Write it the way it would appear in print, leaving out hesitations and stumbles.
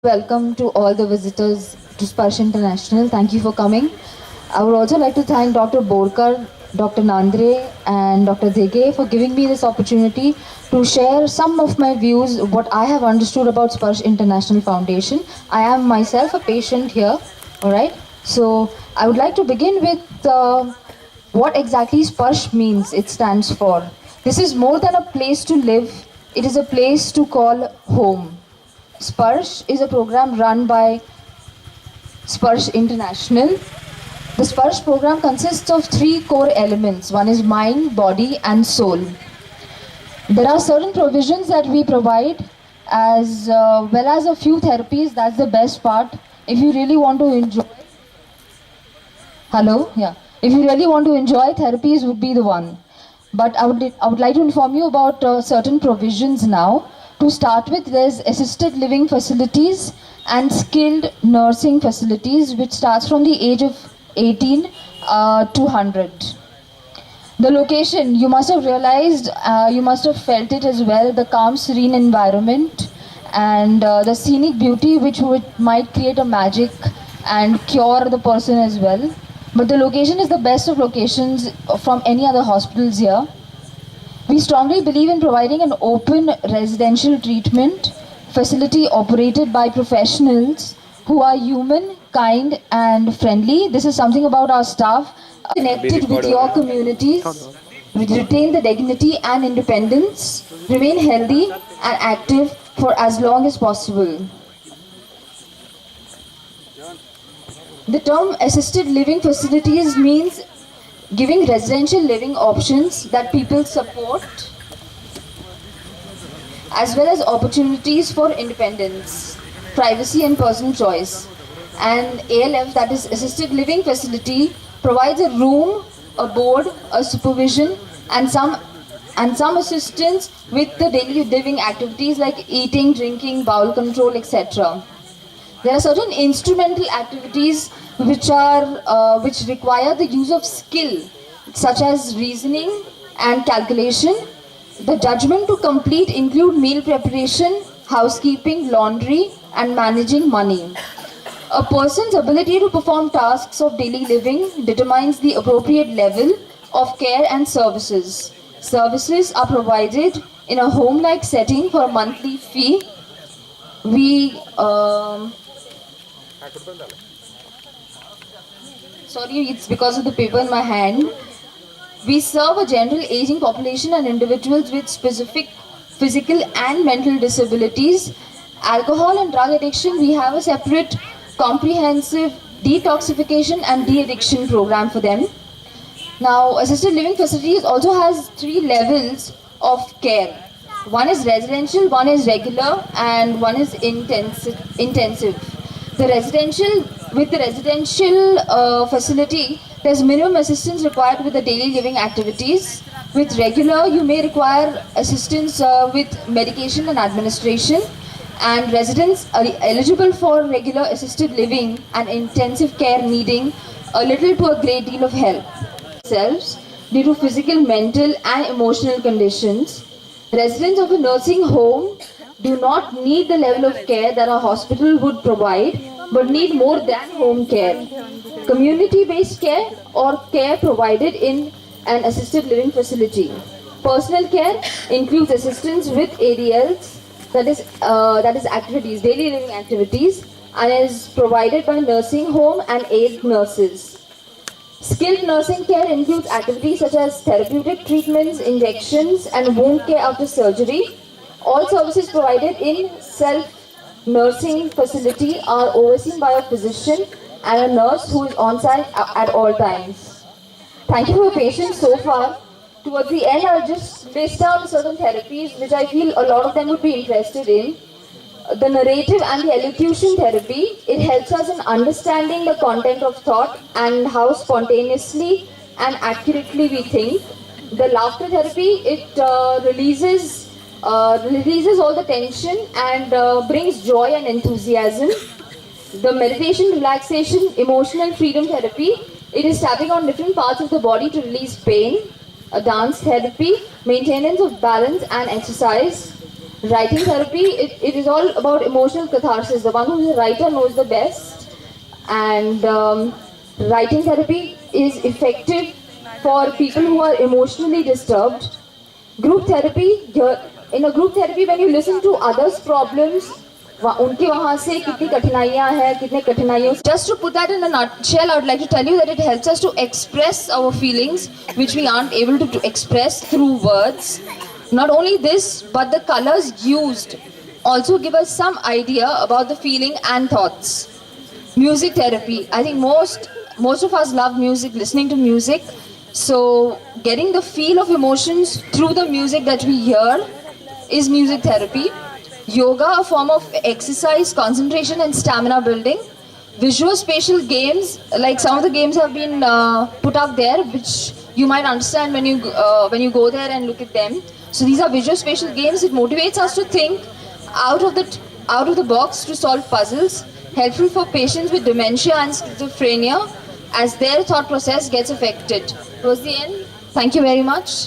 Welcome to all the visitors to Sparsh International. Thank you for coming. I would also like to thank Dr. Borkar, Dr. Nandre, and Dr. Dege for giving me this opportunity to share some of my views, what I have understood about Sparsh International Foundation. I am myself a patient here, all right? So I would like to begin with what exactly Sparsh means, it stands for. This is more than a place to live, it is a place to call home. Sparsh is a program run by Sparsh International. The Sparsh program consists of three core elements. One is mind, body, and soul. There are certain provisions that we provide as well as a few therapies. That's the best part. If you really want to enjoy, hello, yeah. If you really want to enjoy, therapies would be the one. But I would like to inform you about certain provisions now. To start with, there's assisted living facilities and skilled nursing facilities, which starts from the age of 18 to 100. The location, you must have realized, you must have felt it as well, the calm, serene environment and the scenic beauty which might create a magic and cure the person as well. But the location is the best of locations from any other hospitals here. We strongly believe in providing an open residential treatment facility operated by professionals who are human, kind and friendly. This is something about our staff. Connected with your communities, retain the dignity and independence, remain healthy and active for as long as possible. The term assisted living facilities means giving residential living options that people support as well as opportunities for independence, privacy and personal choice. And ALF, that is assisted living facility, provides a room, a board, a supervision and some assistance with the daily living activities like eating, drinking, bowel control, etc. There are certain instrumental activities which require the use of skill, such as reasoning and calculation. The judgment to complete include meal preparation, housekeeping, laundry, and managing money. A person's ability to perform tasks of daily living determines the appropriate level of care and services. Services are provided in a home-like setting for a monthly fee. Sorry, it's because of the paper in my hand. We serve a general aging population and individuals with specific physical and mental disabilities. Alcohol and drug addiction, we have a separate comprehensive detoxification and de-addiction program for them. Now, assisted living facilities also has 3 levels of care. One is residential, one is regular, and one is intensive. With the residential facility, there's minimum assistance required with the daily living activities. With regular, you may require assistance with medication and administration. And residents are eligible for regular assisted living and intensive care needing a little to a great deal of help themselves due to physical, mental and emotional conditions. Residents of a nursing home do not need the level of care that a hospital would provide, but need more than home care. Community-based care or care provided in an assisted living facility. Personal care includes assistance with ADLs, that is activities, daily living activities, and is provided by nursing home and aid nurses. Skilled nursing care includes activities such as therapeutic treatments, injections, and wound care after surgery. All services provided in self-nursing facility are overseen by a physician and a nurse who is on site at all times. Thank you for your patience so far. Towards the end, I'll just list down certain therapies which I feel a lot of them would be interested in. The narrative and the elocution therapy, it helps us in understanding the content of thought and how spontaneously and accurately we think. The laughter therapy, it releases all the tension and brings joy and enthusiasm. The meditation, relaxation, emotional freedom therapy, it is tapping on different parts of the body to release pain. A dance therapy, maintenance of balance and exercise. Writing therapy, it is all about emotional catharsis. The one who is a writer knows the best. And writing therapy is effective for people who are emotionally disturbed. Group therapy, in a group therapy, when you listen to others' problems, उनके वहाँ से कितनी कठिनाइयाँ हैं, कितने कठिनाइयों. Just to put that in a nutshell, I would like to tell you that it helps us to express our feelings, which we aren't able to express through words. Not only this, but the colors used also give us some idea about the feeling and thoughts. Music therapy. I think most of us love music, listening to music. So getting the feel of emotions through the music that we hear is music therapy. Yoga, a form of exercise, concentration and stamina building. Visual spatial games, like some of the games have been put up there, which you might understand when you go there and look at them. So these are visual spatial games. It motivates us to think out of the box to solve puzzles. Helpful for patients with dementia and schizophrenia, as their thought process gets affected. Towards the end, thank you very much.